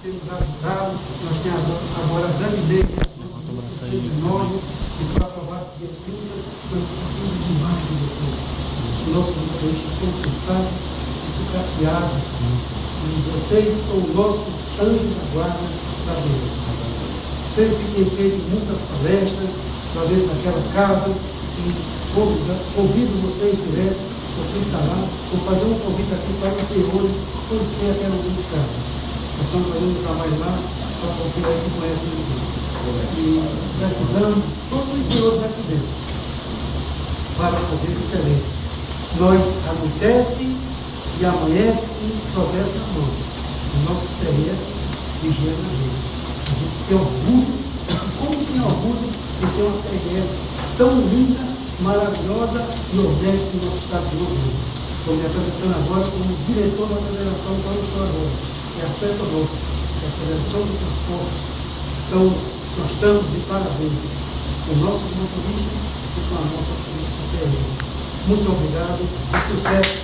temos ajudado, nós temos agora a Brandinei, novo, e foi aprovado dia 30, nós precisamos de mais de vocês. Os nossos motoristas estão cansados e sucateados. E vocês são o nosso anjo da guarda da Deus. Sempre tem feito muitas palestras lá dentro daquela casa, e convido vocês direto, você está lá, vou fazer um convite aqui para você hoje, conhecer aquela de casa. Nós estamos fazendo um trabalho lá, para você aí que conhece o Deus. E precisamos todos os senhores aqui dentro para fazer diferente. Nós anoitece e amanhece com o progresso na mão. O nosso terreiro vigia na gente. A gente tem orgulho, como tem orgulho de ter uma terreira tão linda, maravilhosa e honesta no nosso estado de Rio. Estou me apresentando agora como diretor da Federação do Agora, que é a FETONOS, que é a Federação do Transporte. Então, nós estamos de parabéns com nossos motoristas e com a nossa polícia terrena. Muito obrigado e sucesso